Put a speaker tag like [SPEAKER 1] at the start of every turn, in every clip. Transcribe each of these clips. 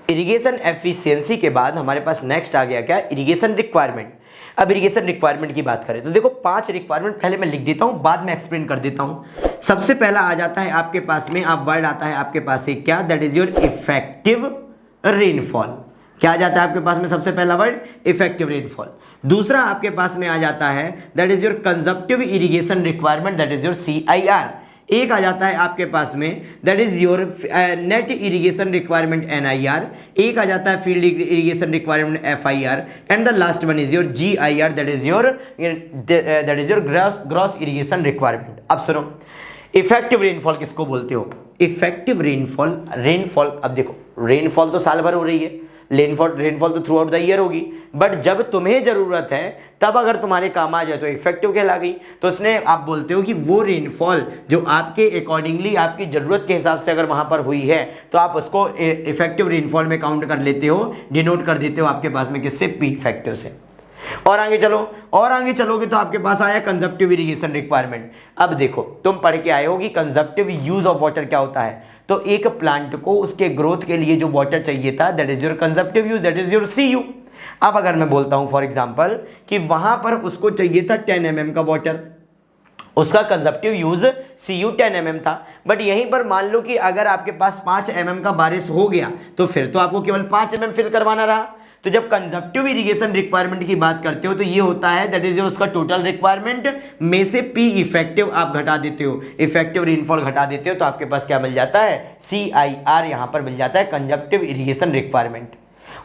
[SPEAKER 1] Irrigation efficiency के बाद हमारे पास नेक्स्ट आ गया क्या, इरिगेशन रिक्वायरमेंट। अब इरिगेशन रिक्वायरमेंट की बात करें तो देखो 5 रिक्वायरमेंट पहले मैं लिख देता हूं, बाद में एक्सप्लेन कर देता हूं। सबसे पहला आ जाता है आपके पास में, आप वर्ड आता है आपके पास एक क्या, that is your effective rainfall. क्या आ जाता है आपके पास में, सबसे पहला वर्ड इफेक्टिव रेनफॉल। दूसरा आपके पास में आ जाता है that is your consumptive irrigation requirement, that is your CIR। एक आ जाता है आपके पास में that is your net irrigation requirement NIR। एक आ जाता है field irrigation requirement FIR and the last one is your GIR, that is your gross irrigation requirement. अब सुनो, इफेक्टिव रेनफॉल किसको बोलते हो, इफेक्टिव रेनफॉल अब देखो रेनफॉल तो साल भर हो रही है, रेनफॉल तो थ्रू आउट द ईयर होगी, बट जब तुम्हें जरूरत है तब अगर तुम्हारे काम आ जाए तो इफेक्टिव कहला गई। तो उसने आप बोलते हो कि वो रेनफॉल जो आपके अकॉर्डिंगली आपकी जरूरत के हिसाब से अगर वहां पर हुई है तो आप उसको इफेक्टिव रेनफॉल में काउंट कर लेते हो, डिनोट कर देते हो आपके पास में किससे, P इफेक्टिव से। और आगे चलो, और आगे चलोगे तो आपके पास आया कंजप्टिव इरिगेशन रिक्वायरमेंट। अब देखो तुम पढ़ के आए हो कि कंजप्टिव यूज ऑफ वाटर क्या होता है, तो एक प्लांट को उसके ग्रोथ के लिए जो वाटर चाहिए था that is your consumptive use, that is your CU। अब अगर मैं बोलता हूं फॉर एग्जांपल कि वहां पर उसको चाहिए था 10 mm का वाटर, उसका कंजप्टिव यूज CU 10 mm था, बट यहीं पर मान लो कि अगर आपके पास 5 mm का बारिश हो गया तो फिर तो आपको केवल 5 mm फिल करवाना रहा। तो जब कंजप्टिव इरिगेशन रिक्वायरमेंट की बात करते हो तो ये होता है दैट इज उसका टोटल रिक्वायरमेंट में से P इफेक्टिव आप घटा देते हो, इफेक्टिव रेनफॉल घटा देते हो, तो आपके पास क्या मिल जाता है, CIR यहां पर मिल जाता है, कंजप्टिव इरिगेशन रिक्वायरमेंट।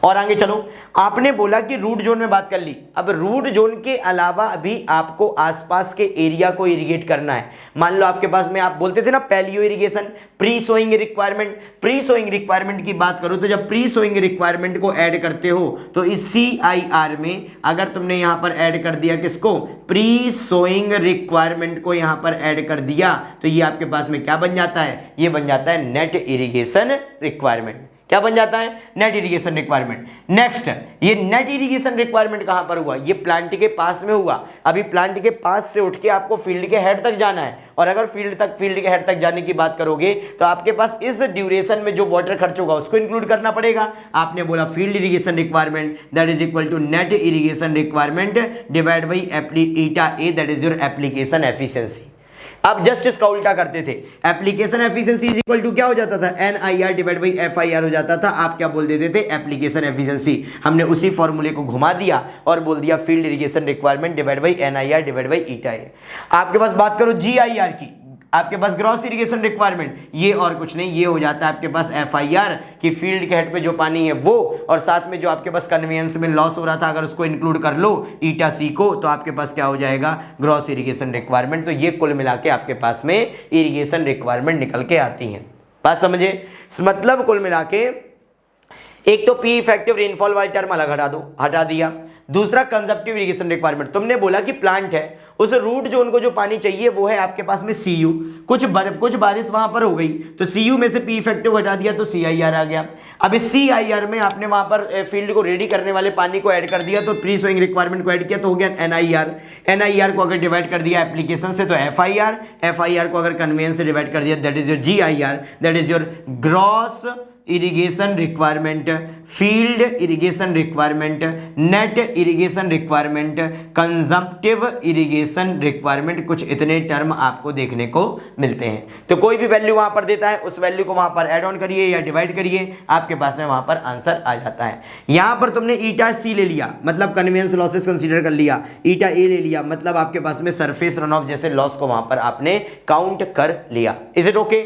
[SPEAKER 1] और आगे चलो, आपने बोला कि रूट जोन में बात कर ली। अब रूट जोन के अलावा अभी आपको आसपास के एरिया को इरिगेट करना है। मान लो आपके पास में आप बोलते थे ना palewa irrigation, pre sowing requirement. Pre sowing requirement की बात करो तो जब प्री सोइंग रिक्वायरमेंट को ऐड करते हो तो इस CIR में अगर तुमने यहां पर ऐड कर दिया किसको, प्री सोइंग रिक्वायरमेंट को यहां पर ऐड कर दिया तो ये आपके पास में क्या बन जाता है, ये बन जाता है नेट इरिगेशन रिक्वायरमेंट। क्या बन जाता है, नेट इरिगेशन रिक्वायरमेंट। नेक्स्ट, ये नेट इरिगेशन रिक्वायरमेंट कहां पर हुआ, ये प्लांट के पास में हुआ। अभी प्लांट के पास से उठ के आपको फील्ड के हेड तक जाना है, और अगर फील्ड के हेड तक जाने की बात करोगे तो आपके पास इस ड्यूरेशन में जो वाटर खर्च होगा उसको इंक्लूड करना पड़ेगा। आपने बोला field irrigation requirement that is equal to net irrigation requirement divide by eta a, that is your application efficiency. अब जस्ट इसका उल्टा करते थे, application efficiency is equal to क्या हो जाता था, NIR डिवाइड बाई FIR हो जाता था। आप क्या बोल देते थे, एप्लीकेशन एफिशिएंसी। हमने उसी फॉर्मूले को घुमा दिया और बोल दिया field irrigation requirement divide by NIR divide by eta A. आपके पास बात करो GIR की, आपके पास ग्रॉस इरिगेशन रिक्वायरमेंट, ये और कुछ नहीं, ये हो जाता है आपके पास FIR कि फील्ड के हेड पे जो पानी है वो, और साथ में जो आपके पास कन्वेंस में लॉस हो रहा था अगर उसको इंक्लूड कर लो ईटा C को, तो आपके पास क्या हो जाएगा, ग्रॉस इरिगेशन रिक्वायरमेंट। तो ये कुल मिला के आपके पास में इरिगेशन रिक्वायरमेंट निकल के आती है। बात समझे, मतलब कुल मिला के एक तो P इफेक्टिव रेनफॉल वाली टर्म अलग हटा दिया। दूसरा कंजप्टिव इरिगेशन रिक्वायरमेंट, तुमने बोला कि प्लांट है, उस रूट जोन को जो पानी चाहिए वो है आपके पास में CU। कुछ बारिश वहां पर हो गई तो CU में से P इफेक्टिव हटा दिया तो CIR आ गया। अब इस CIR में आपने वहां पर फील्ड को रेडी करने वाले पानी को ऐड कर दिया तो प्री सोइंग रिक्वायरमेंट को ऐड किया तो हो गया NIR को अगर डिवाइड कर दिया एप्लीकेशन से तो FIR को अगर कन्वेंस से डिवाइड कर दिया that is your GIR, that is your gross irrigation requirement, field irrigation requirement, net irrigation requirement, consumptive irrigation requirement. कुछ इतने टर्म आपको देखने को मिलते हैं। तो कोई भी वैल्यू वहां पर देता है उस वैल्यू को वहां पर ऐड ऑन करिए या डिवाइड करिए, आपके पास में वहां पर आंसर आ जाता है। यहां पर तुमने ईटा C ले लिया मतलब कन्वेंस लॉसेस कंसीडर कर लिया, ईटा A ले लिया मतलब आपके पास में सरफेस रन ऑफ जैसे लॉस को वहां पर आपने काउंट कर लिया। Is it okay?